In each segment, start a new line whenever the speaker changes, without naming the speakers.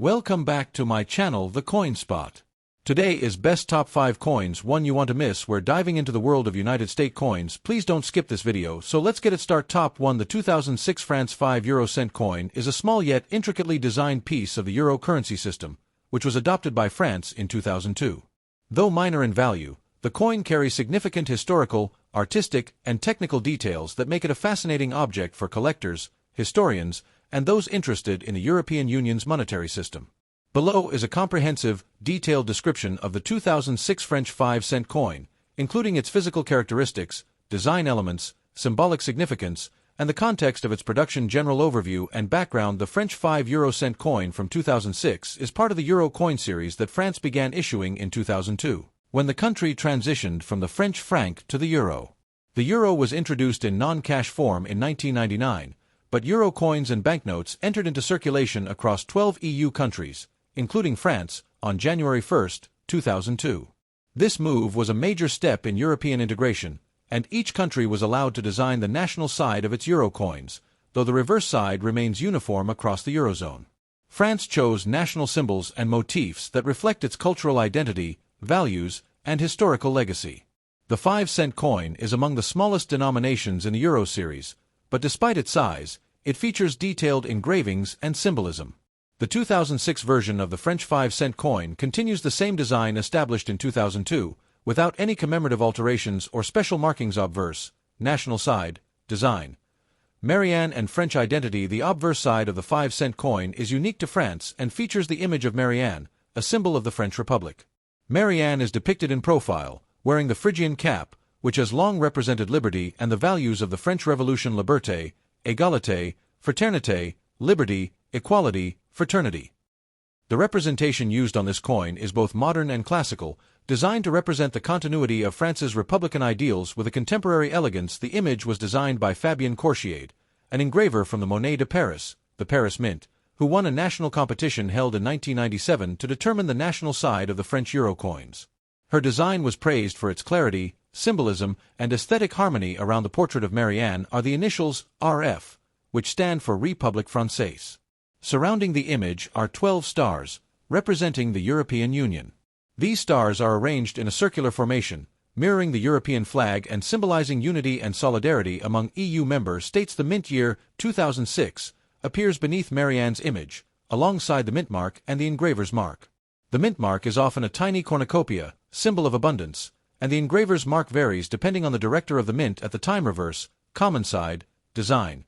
Welcome back to my channel, The Coin Spot. Today is best top 5 coins, one you want to miss. We're diving into the world of United States coins. Please don't skip this video, so let's get it started. Top 1. The 2006 France 5 euro cent coin is a small yet intricately designed piece of the euro currency system, which was adopted by France in 2002. Though minor in value, the coin carries significant historical, artistic, and technical details that make it a fascinating object for collectors, historians, and those interested in the European Union's monetary system. Below is a comprehensive, detailed description of the 2006 French 5-cent coin, including its physical characteristics, design elements, symbolic significance, and the context of its production. General overview and background. The French 5 euro cent coin from 2006 is part of the euro coin series that France began issuing in 2002, when the country transitioned from the French franc to the euro. The euro was introduced in non-cash form in 1999, but euro coins and banknotes entered into circulation across 12 EU countries, including France, on January 1, 2002. This move was a major step in European integration, and each country was allowed to design the national side of its euro coins, though the reverse side remains uniform across the eurozone. France chose national symbols and motifs that reflect its cultural identity, values, and historical legacy. The 5-cent coin is among the smallest denominations in the euro series, but despite its size, it features detailed engravings and symbolism. The 2006 version of the French 5-cent coin continues the same design established in 2002, without any commemorative alterations or special markings. Obverse, national side, design. Marianne and French identity. The obverse side of the 5-cent coin is unique to France and features the image of Marianne, a symbol of the French Republic. Marianne is depicted in profile, wearing the Phrygian cap, which has long represented liberty and the values of the French Revolution: liberté, égalité, fraternité, liberty, equality, fraternity. The representation used on this coin is both modern and classical, designed to represent the continuity of France's republican ideals with a contemporary elegance. The image was designed by Fabien Courchier, an engraver from the Monnaie de Paris, the Paris Mint, who won a national competition held in 1997 to determine the national side of the French euro coins. Her design was praised for its clarity, symbolism, and aesthetic harmony. Around the portrait of Marianne are the initials RF, which stand for République Française. Surrounding the image are 12 stars, representing the European Union. These stars are arranged in a circular formation, mirroring the European flag and symbolizing unity and solidarity among EU member states. The mint year, 2006, appears beneath Marianne's image, alongside the mint mark and the engraver's mark. The mint mark is often a tiny cornucopia, symbol of abundance, and the engraver's mark varies depending on the director of the mint at the time. Reverse, common side, design.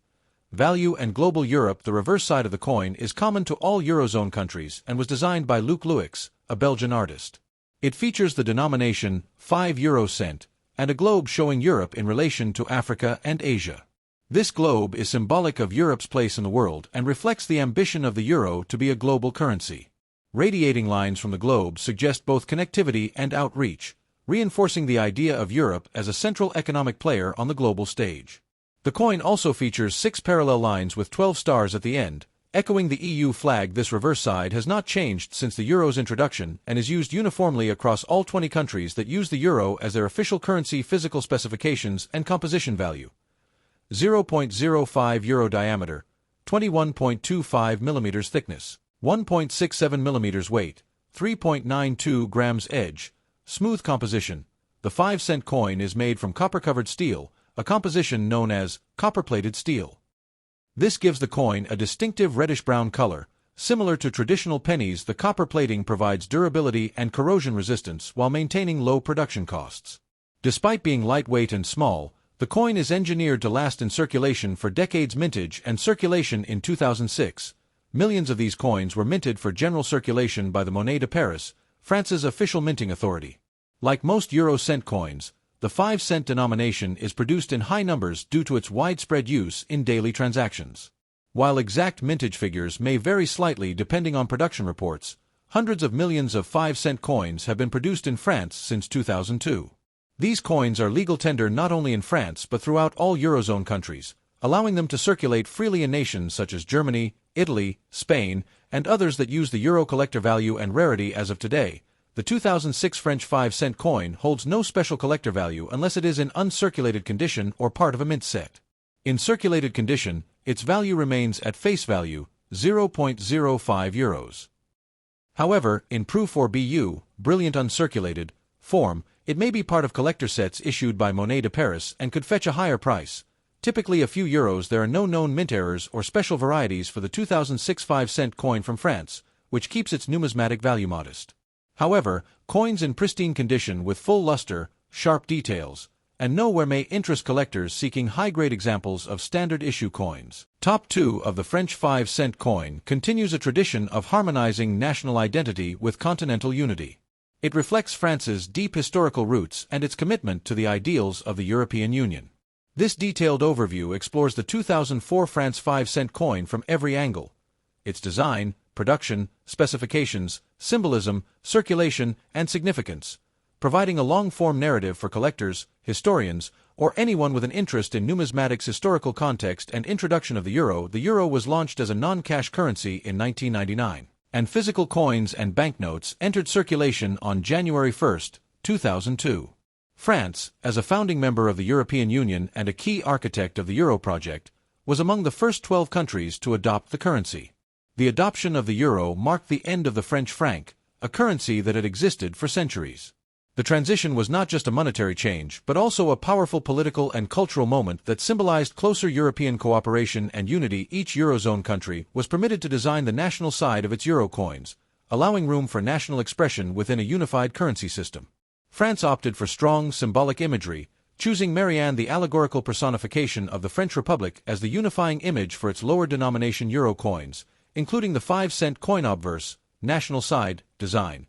Value and global. Europe. The reverse side of the coin is common to all Eurozone countries and was designed by Luc Louix, a Belgian artist. It features the denomination 5 euro cent and a globe showing Europe in relation to Africa and Asia. This globe is symbolic of Europe's place in the world and reflects the ambition of the euro to be a global currency. Radiating lines from the globe suggest both connectivity and outreach, reinforcing the idea of Europe as a central economic player on the global stage. The coin also features 6 parallel lines with 12 stars at the end, echoing the EU flag. This reverse side has not changed since the euro's introduction and is used uniformly across all 20 countries that use the euro as their official currency. Physical specifications and composition. Value: 0.05 euro diameter, 21.25 millimeters thickness, 1.67 millimeters weight, 3.92 grams. Edge: smooth composition. The 5-cent coin is made from copper-covered steel, a composition known as copper-plated steel. This gives the coin a distinctive reddish-brown color, similar to traditional pennies. The copper plating provides durability and corrosion resistance while maintaining low production costs. Despite being lightweight and small, the coin is engineered to last in circulation for decades. Mintage and circulation. In 2006, millions of these coins were minted for general circulation by the Monnaie de Paris, France's official minting authority. Like most euro cent coins, the 5-cent denomination is produced in high numbers due to its widespread use in daily transactions. While exact mintage figures may vary slightly depending on production reports, hundreds of millions of 5-cent coins have been produced in France since 2002. These coins are legal tender not only in France but throughout all Eurozone countries, allowing them to circulate freely in nations such as Germany, Italy, Spain, and others that use the euro. Collector value and rarity. As of today, the 2006 French 5-cent coin holds no special collector value unless it is in uncirculated condition or part of a mint set. In circulated condition, its value remains at face value, 0.05 euros. However, in proof or BU, brilliant uncirculated, form, it may be part of collector sets issued by Monnaie de Paris and could fetch a higher price. Typically a few euros. There are no known mint errors or special varieties for the 2006 5-cent coin from France, which keeps its numismatic value modest. However, coins in pristine condition with full luster, sharp details, and nowhere may interest collectors seeking high-grade examples of standard-issue coins. Top 2 of the French 5-cent coin continues a tradition of harmonizing national identity with continental unity. It reflects France's deep historical roots and its commitment to the ideals of the European Union. This detailed overview explores the 2004 France 5-cent coin from every angle: its design, production, specifications, symbolism, circulation, and significance, providing a long-form narrative for collectors, historians, or anyone with an interest in numismatics. Historical context and introduction of the euro. The euro was launched as a non-cash currency in 1999, and physical coins and banknotes entered circulation on January 1, 2002. France, as a founding member of the European Union and a key architect of the euro project, was among the first 12 countries to adopt the currency. The adoption of the euro marked the end of the French franc, a currency that had existed for centuries. The transition was not just a monetary change, but also a powerful political and cultural moment that symbolized closer European cooperation and unity. Each Eurozone country was permitted to design the national side of its euro coins, allowing room for national expression within a unified currency system. France opted for strong, symbolic imagery, choosing Marianne, the allegorical personification of the French Republic, as the unifying image for its lower denomination euro coins, including the 5-cent coin obverse, national side, design.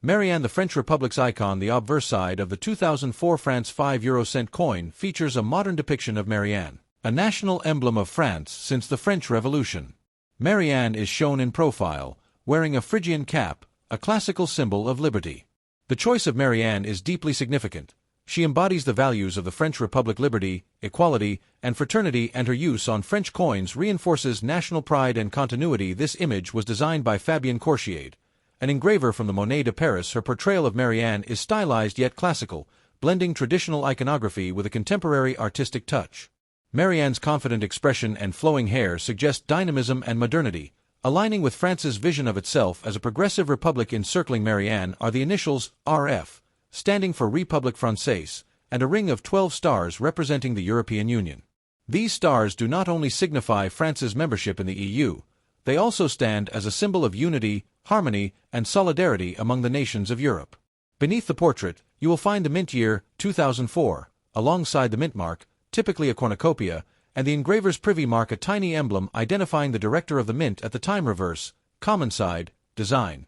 Marianne, the French Republic's icon. The obverse side of the 2004 France 5-euro-cent coin features a modern depiction of Marianne, a national emblem of France since the French Revolution. Marianne is shown in profile, wearing a Phrygian cap, a classical symbol of liberty. The choice of Marianne is deeply significant. She embodies the values of the French Republic: liberty, equality, and fraternity, and her use on French coins reinforces national pride and continuity. This image was designed by Fabien Courchiade, an engraver from the Monnaie de Paris. Her portrayal of Marianne is stylized yet classical, blending traditional iconography with a contemporary artistic touch. Marianne's confident expression and flowing hair suggest dynamism and modernity, aligning with France's vision of itself as a progressive republic. Encircling Marianne are the initials RF, standing for République Française, and a ring of 12 stars representing the European Union. These stars do not only signify France's membership in the EU, they also stand as a symbol of unity, harmony, and solidarity among the nations of Europe. Beneath the portrait, you will find the mint year, 2004, alongside the mint mark, typically a cornucopia, and the engraver's privy mark, a tiny emblem identifying the director of the mint at the time. Reverse, common side, design.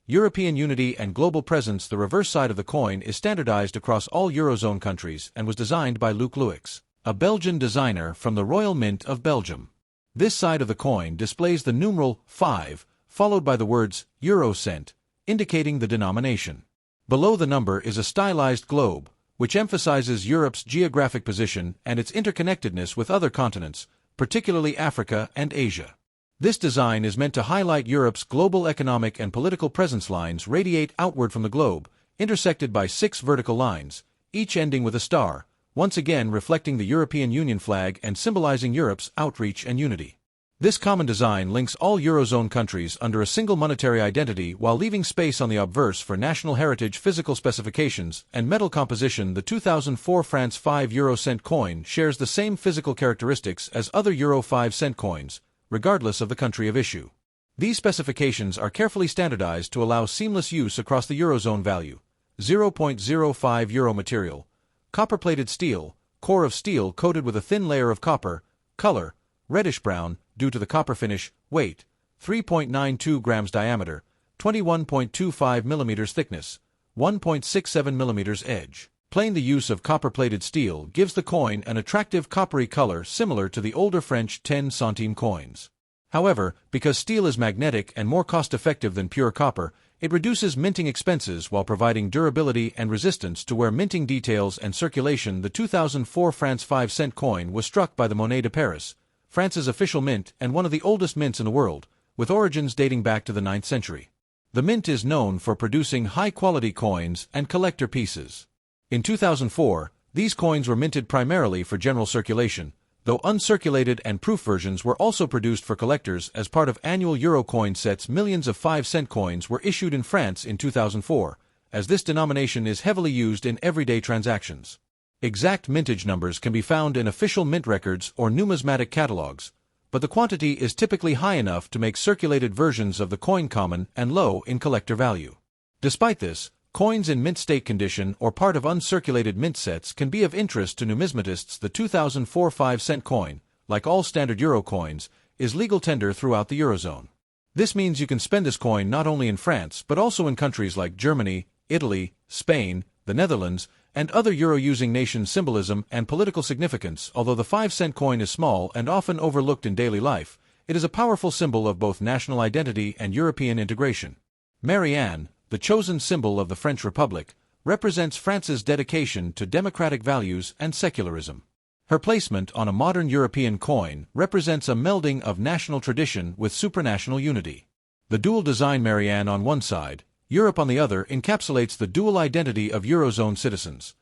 European unity and global presence. The reverse side of the coin is standardized across all Eurozone countries and was designed by Luc Louix, a Belgian designer from the Royal Mint of Belgium. This side of the coin displays the numeral 5, followed by the words Eurocent, indicating the denomination. Below the number is a stylized globe, which emphasizes Europe's geographic position and its interconnectedness with other continents, particularly Africa and Asia. This design is meant to highlight Europe's global economic and political presence. Lines radiate outward from the globe, intersected by 6 vertical lines, each ending with a star, once again reflecting the European Union flag and symbolizing Europe's outreach and unity. This common design links all Eurozone countries under a single monetary identity while leaving space on the obverse for national heritage. Physical specifications and metal composition. The 2004 France 5-euro-cent coin shares the same physical characteristics as other Euro 5-cent coins, regardless of the country of issue. These specifications are carefully standardized to allow seamless use across the Eurozone. Value: 0.05 euro. Material: copper-plated steel, core of steel coated with a thin layer of copper. Color: reddish-brown, due to the copper finish. Weight: 3.92 grams. Diameter: 21.25 millimeters. Thickness: 1.67 millimeters. Edge: plain. The use of copper-plated steel gives the coin an attractive coppery color similar to the older French 10 centime coins. However, because steel is magnetic and more cost-effective than pure copper, it reduces minting expenses while providing durability and resistance to wear. Minting details and circulation. The 2004 France 5-cent coin was struck by the Monnaie de Paris, France's official mint and one of the oldest mints in the world, with origins dating back to the 9th century. The mint is known for producing high-quality coins and collector pieces. In 2004, these coins were minted primarily for general circulation, though uncirculated and proof versions were also produced for collectors as part of annual euro coin sets. Millions of 5-cent coins were issued in France in 2004, as this denomination is heavily used in everyday transactions. Exact mintage numbers can be found in official mint records or numismatic catalogs, but the quantity is typically high enough to make circulated versions of the coin common and low in collector value. Despite this, coins in mint state condition or part of uncirculated mint sets can be of interest to numismatists. The 2004 5-cent coin, like all standard euro coins, is legal tender throughout the Eurozone. This means you can spend this coin not only in France but also in countries like Germany, Italy, Spain, the Netherlands, and other euro-using nations. Symbolism and political significance. Although the 5-cent coin is small and often overlooked in daily life, it is a powerful symbol of both national identity and European integration. Marianne, the chosen symbol of the French Republic, represents France's dedication to democratic values and secularism. Her placement on a modern European coin represents a melding of national tradition with supranational unity. The dual design, Marianne on one side, Europe on the other, encapsulates the dual identity of Eurozone citizens.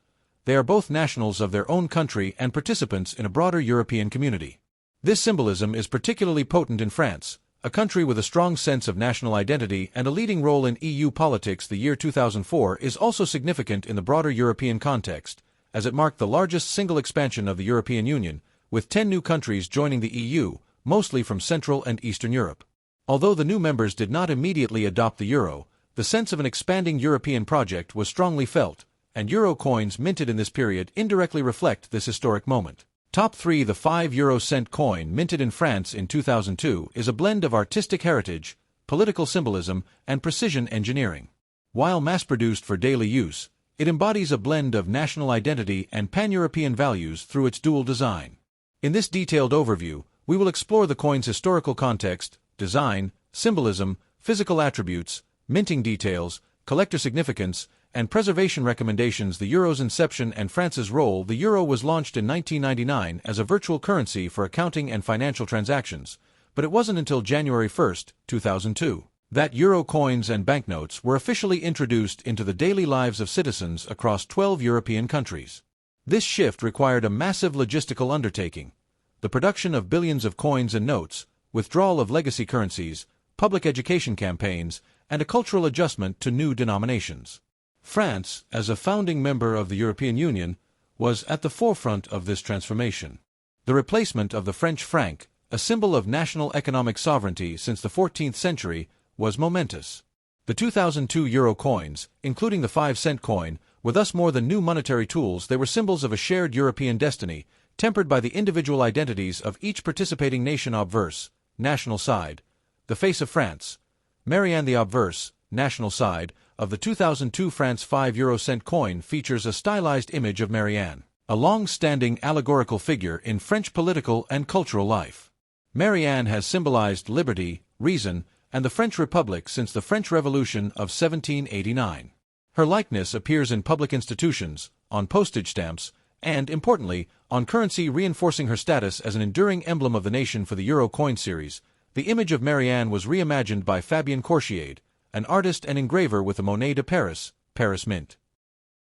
They are both nationals of their own country and participants in a broader European community. This symbolism is particularly potent in France, a country with a strong sense of national identity and a leading role in EU politics. The year 2004 is also significant in the broader European context, as it marked the largest single expansion of the European Union, with 10 new countries joining the EU, mostly from Central and Eastern Europe. Although the new members did not immediately adopt the euro, the sense of an expanding European project was strongly felt, and euro coins minted in this period indirectly reflect this historic moment. Top 3. The 5-euro-cent coin minted in France in 2002 is a blend of artistic heritage, political symbolism, and precision engineering. While mass-produced for daily use, it embodies a blend of national identity and pan-European values through its dual design. In this detailed overview, we will explore the coin's historical context, design, symbolism, physical attributes, minting details, collector significance, and preservation recommendations. The euro's inception and France's role. The euro was launched in 1999 as a virtual currency for accounting and financial transactions, but it wasn't until January 1, 2002, that euro coins and banknotes were officially introduced into the daily lives of citizens across 12 European countries. This shift required a massive logistical undertaking: the production of billions of coins and notes, withdrawal of legacy currencies, public education campaigns, and a cultural adjustment to new denominations. France, as a founding member of the European Union, was at the forefront of this transformation. The replacement of the French franc, a symbol of national economic sovereignty since the 14th century, was momentous. The 2002 euro coins, including the 5-cent coin, were thus more than new monetary tools. They were symbols of a shared European destiny, tempered by the individual identities of each participating nation. Obverse, national side. The face of France. Marianne. The obverse, national side, of the 2002 France 5-euro-cent coin features a stylized image of Marianne, a long-standing allegorical figure in French political and cultural life. Marianne has symbolized liberty, reason, and the French Republic since the French Revolution of 1789. Her likeness appears in public institutions, on postage stamps, and, importantly, on currency, reinforcing her status as an enduring emblem of the nation. For the euro coin series, the image of Marianne was reimagined by Fabien Courchiade, an artist and engraver with the Monet de Paris, Paris Mint.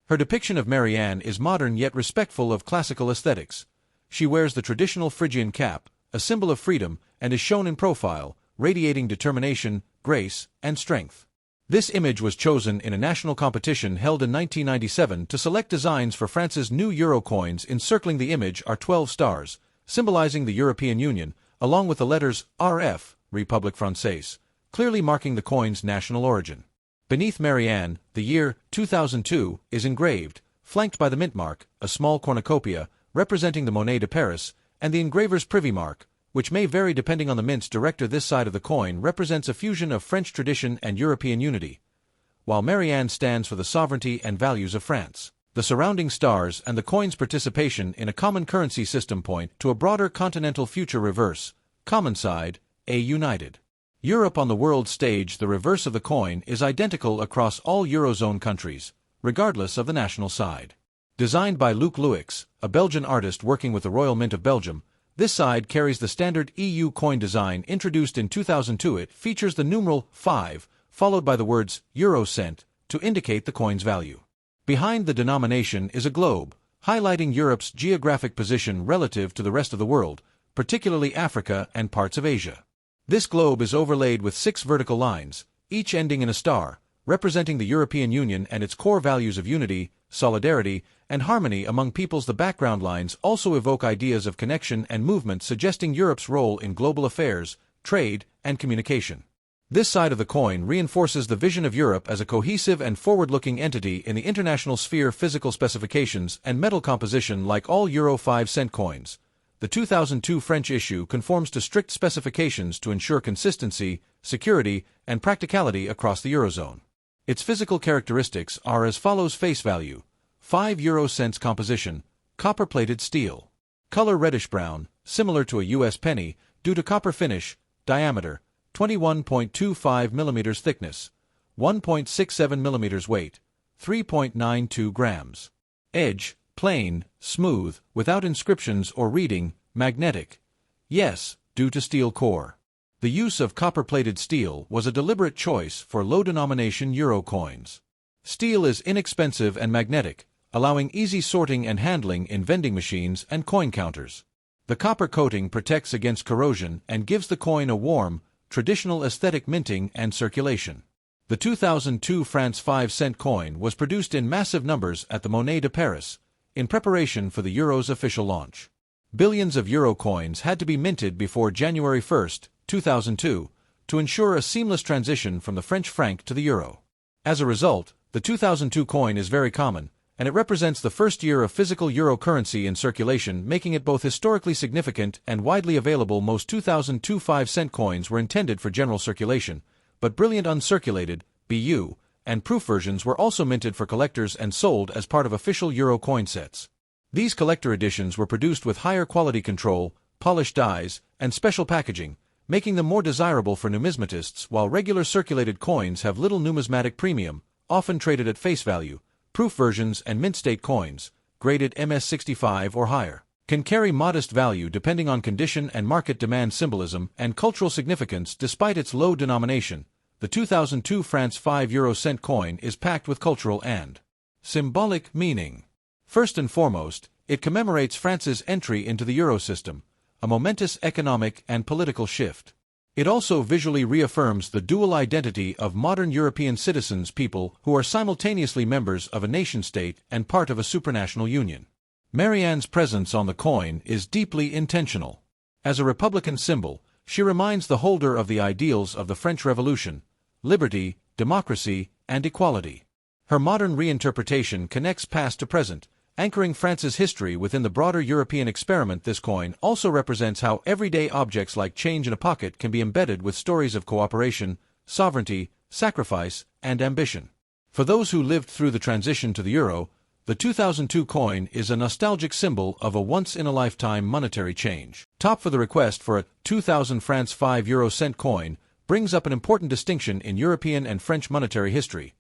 Her depiction of Marianne is modern yet respectful of classical aesthetics. She wears the traditional Phrygian cap, a symbol of freedom, and is shown in profile, radiating determination, grace, and strength. This image was chosen in a national competition held in 1997 to select designs for France's new euro coins. Encircling the image are 12 stars, symbolizing the European Union, along with the letters RF, République Française, clearly marking the coin's national origin. Beneath Marianne, the year 2002 is engraved, flanked by the mint mark, a small cornucopia, representing the Monet de Paris, and the engraver's privy mark, which may vary depending on the mint's director. This side of the coin represents a fusion of French tradition and European unity, while Marianne stands for the sovereignty and values of France. The surrounding stars and the coin's participation in a common currency system point to a broader continental future. Reverse, common side, a united Europe on the world stage. The reverse of the coin is identical across all Eurozone countries, regardless of the national side. Designed by Luc Louix, a Belgian artist working with the Royal Mint of Belgium, this side carries the standard EU coin design introduced in 2002. It features the numeral 5, followed by the words Eurocent, to indicate the coin's value. Behind the denomination is a globe, highlighting Europe's geographic position relative to the rest of the world, particularly Africa and parts of Asia. This globe is overlaid with 6 vertical lines, each ending in a star, representing the European Union and its core values of unity, solidarity, and harmony among peoples. The background lines also evoke ideas of connection and movement, suggesting Europe's role in global affairs, trade, and communication. This side of the coin reinforces the vision of Europe as a cohesive and forward-looking entity in the international sphere. Physical specifications and metal composition. Like all Euro 5-cent coins, the 2002 French issue conforms to strict specifications to ensure consistency, security, and practicality across the Eurozone. Its physical characteristics are as follows: face value, 5 euro cents. Composition, copper-plated steel. Color reddish-brown, similar to a U.S. penny, due to copper finish. Diameter, 21.25 mm. Thickness, 1.67 mm. Weight, 3.92 grams. Edge, plain, smooth, without inscriptions or reading. Magnetic. Yes, due to steel core. The use of copper-plated steel was a deliberate choice for low-denomination euro coins. Steel is inexpensive and magnetic, allowing easy sorting and handling in vending machines and coin counters. The copper coating protects against corrosion and gives the coin a warm, traditional aesthetic. Minting and circulation. The 2002 France 5-cent coin was produced in massive numbers at the Monnaie de Paris, in preparation for the euro's official launch. Billions of euro coins had to be minted before January 1, 2002, to ensure a seamless transition from the French franc to the euro. As a result, the 2002 coin is very common, and it represents the first year of physical euro currency in circulation, making it both historically significant and widely available. Most 2002 5-cent coins were intended for general circulation, but brilliant uncirculated, BU, and proof versions were also minted for collectors and sold as part of official euro coin sets. These collector editions were produced with higher quality control, polished dies, and special packaging, making them more desirable for numismatists, while regular circulated coins have little numismatic premium, often traded at face value. Proof versions and mint state coins, graded MS65 or higher, can carry modest value depending on condition and market demand. Symbolism and cultural significance. Despite its low denomination, the 2002 France 5 euro cent coin is packed with cultural and symbolic meaning. First and foremost, it commemorates France's entry into the euro system, a momentous economic and political shift. It also visually reaffirms the dual identity of modern European citizens, people who are simultaneously members of a nation-state and part of a supranational union. Marianne's presence on the coin is deeply intentional. As a Republican symbol, she reminds the holder of the ideals of the French Revolution: liberty, democracy, and equality. Her modern reinterpretation connects past to present, anchoring France's history within the broader European experiment. This coin also represents how everyday objects like change in a pocket can be embedded with stories of cooperation, sovereignty, sacrifice, and ambition. For those who lived through the transition to the euro, the 2002 coin is a nostalgic symbol of a once-in-a-lifetime monetary change. Top for the request for a 2000 France 5 euro cent coin brings up an important distinction in European and French monetary history.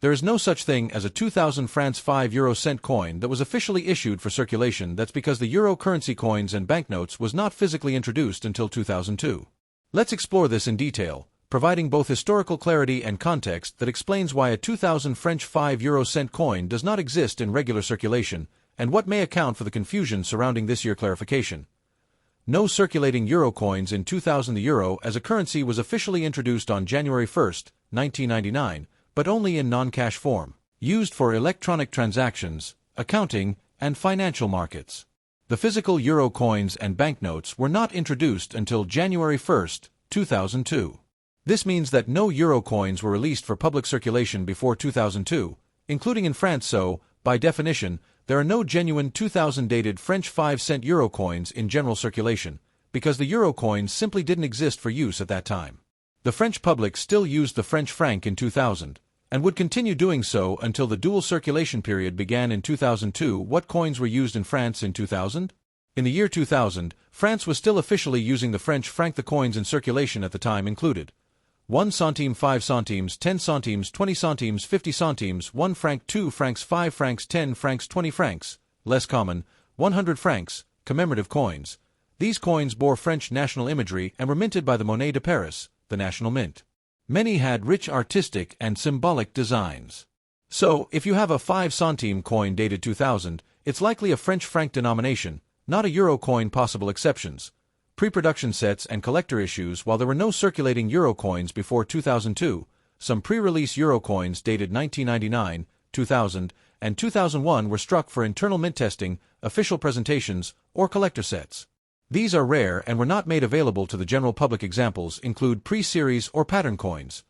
There is no such thing as a 2000 France 5 euro cent coin that was officially issued for circulation. That's because the euro currency coins and banknotes was not physically introduced until 2002. Let's explore this in detail, providing both historical clarity and context that explains why a 2000 French 5 euro cent coin does not exist in regular circulation, and what may account for the confusion surrounding this year. Clarification. No circulating euro coins in 2000. The euro as a currency was officially introduced on January 1, 1999, but only in non-cash form, used for electronic transactions, accounting, and financial markets. The physical euro coins and banknotes were not introduced until January 1, 2002. This means that no euro coins were released for public circulation before 2002, including in France. So, by definition, there are no genuine 2000 dated French 5-cent euro coins in general circulation, because the euro coins simply didn't exist for use at that time. The French public still used the French franc in 2000, and would continue doing so until the dual circulation period began in 2002. What coins were used in France in 2000? In the year 2000, France was still officially using the French franc. The coins in circulation at the time included 1 centime, 5 centimes, 10 centimes, 20 centimes, 50 centimes, 1 franc, 2 francs, 5 francs, 10 francs, 20 francs, less common, 100 francs, commemorative coins. These coins bore French national imagery and were minted by the Monnaie de Paris, the national mint. Many had rich artistic and symbolic designs. So, if you have a 5 centime coin dated 2000, It's likely a French franc denomination, not a euro coin. Possible exceptions: pre-production sets and collector issues. While there were no circulating euro coins before 2002, some pre-release euro coins dated 1999, 2000, and 2001 were struck for internal mint testing, official presentations, or collector sets. These are rare and were not made available to the general public. Examples include pre-series or pattern coins.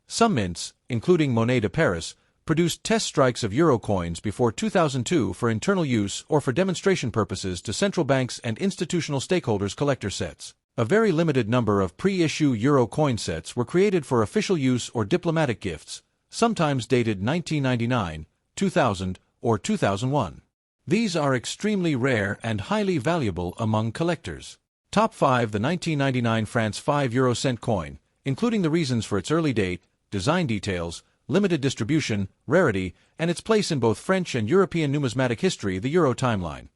Some mints, including Monnaie de Paris, produced test strikes of euro coins before 2002 for internal use or for demonstration purposes to central banks and institutional stakeholders. Collector sets. A very limited number of pre-issue euro coin sets were created for official use or diplomatic gifts, sometimes dated 1999, 2000, or 2001. These are extremely rare and highly valuable among collectors. Top 5: the 1999 France 5 euro cent coin, including the reasons for its early date, design details, limited distribution, rarity, and its place in both French and European numismatic history. The euro timeline.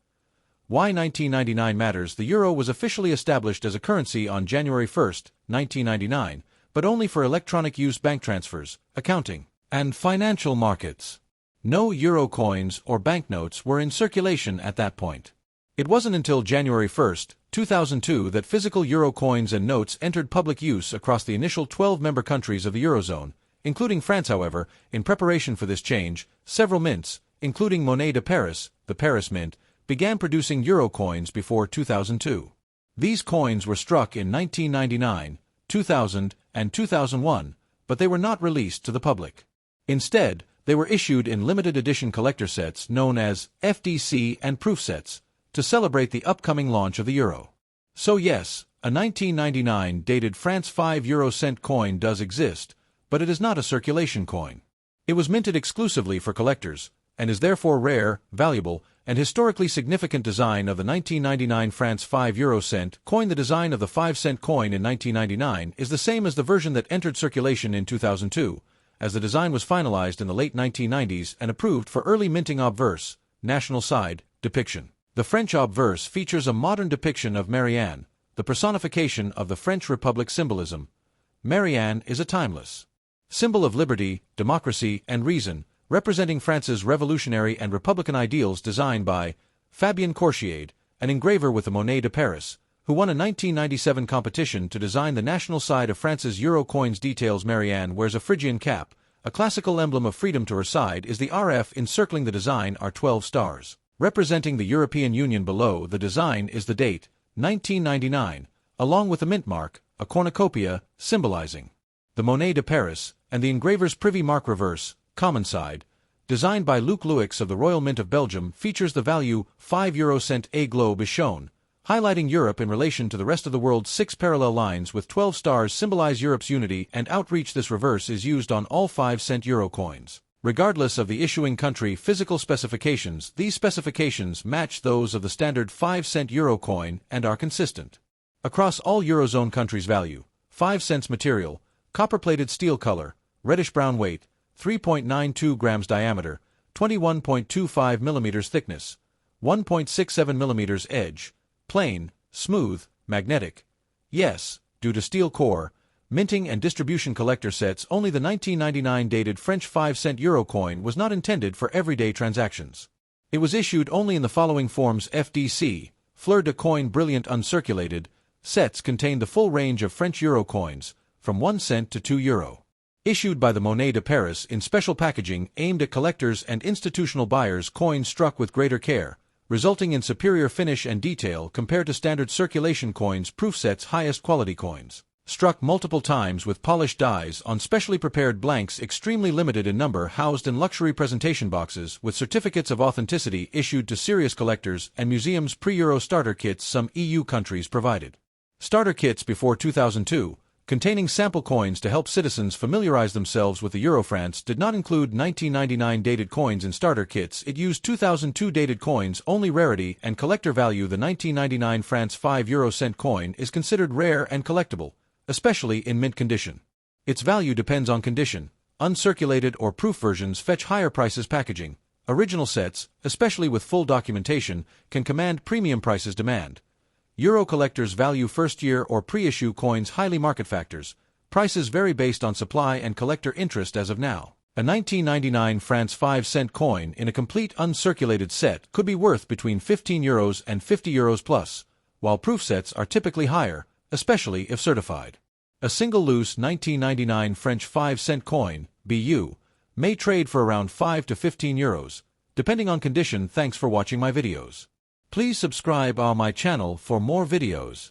Why 1999 matters. The euro was officially established as a currency on January 1, 1999, but only for electronic use, bank transfers, accounting, and financial markets. No euro coins or banknotes were in circulation at that point. It wasn't until January 1, 2002 that physical euro coins and notes entered public use across the initial 12 member countries of the Eurozone, including France. However, in preparation for this change, several mints, including Monnaie de Paris, the Paris Mint, began producing euro coins before 2002. These coins were struck in 1999, 2000, and 2001, but they were not released to the public. Instead, they were issued in limited edition collector sets known as FDC and proof sets to celebrate the upcoming launch of the euro. So yes, a 1999 dated France 5 euro cent coin does exist, but it is not a circulation coin. It was minted exclusively for collectors, and is therefore rare, valuable, and historically significant. Design of the 1999 France 5 euro cent coin. The design of the 5-cent coin in 1999 is the same as the version that entered circulation in 2002, as the design was finalized in the late 1990s and approved for early minting. Obverse, national side, depiction. The French obverse features a modern depiction of Marianne, the personification of the French Republic symbolism. Marianne is a timeless symbol of liberty, democracy, and reason, representing France's revolutionary and republican ideals. Designed by Fabien Courchiade, an engraver with the Monnaie de Paris, who won a 1997 competition to design the national side of France's euro coins. Details: Marianne wears a Phrygian cap. A classical emblem of freedom. To her side is the RF encircling the design are 12 stars, representing the European Union. Below the design is the date, 1999, along with a mint mark, a cornucopia, symbolizing the Monnaie de Paris, and the engraver's privy mark. Reverse, common side, designed by Luc Louix of the Royal Mint of Belgium, features the value 5 euro cent. A globe is shown, highlighting Europe in relation to the rest of the world. 6 parallel lines with 12 stars symbolize Europe's unity and outreach. This reverse is used on all 5-cent euro coins. Regardless of the issuing country physical specifications, these specifications match those of the standard 5-cent euro coin and are consistent across all Eurozone countries. Value: 5 cents. Material: copper-plated steel. Color: reddish-brown. Weight: 3.92 grams. Diameter: 21.25 millimeters. Thickness: 1.67 millimeters. Edge: plain, smooth, magnetic. Yes, due to steel core. Minting and distribution. Collector sets only. The 1999 dated French 5-cent euro coin was not intended for everyday transactions. It was issued only in the following forms: FDC, Fleur de Coin Brilliant Uncirculated. Sets contain the full range of French euro coins, from 1 cent to 2 euro. Issued by the Monnaie de Paris in special packaging aimed at collectors and institutional buyers. Coins struck with greater care, resulting in superior finish and detail compared to standard circulation coins. Proof sets: highest quality coins, struck multiple times with polished dies on specially prepared blanks. Extremely limited in number, housed in luxury presentation boxes with certificates of authenticity issued to serious collectors and museums. Pre-euro starter kits. Some EU countries provided starter kits before 2002, containing sample coins to help citizens familiarize themselves with the euro. France did not include 1999 dated coins in starter kits. It used 2002 dated coins only. Rarity and collector value: the 1999 France 5 euro cent coin is considered rare and collectible, especially in mint condition. Its value depends on condition. Uncirculated or proof versions fetch higher prices. Packaging: original sets, especially with full documentation, can command premium prices. Demand: euro collectors value first-year or pre-issue coins highly. Market factors: prices vary based on supply and collector interest. As of now, A 1999 France 5-cent coin in a complete uncirculated set could be worth between €15 and €50 plus, while proof sets are typically higher, especially if certified. A single loose 1999 French 5-cent coin, BU, may trade for around €5 to €15, depending on condition. Thanks for watching my videos. Please subscribe on my channel for more videos.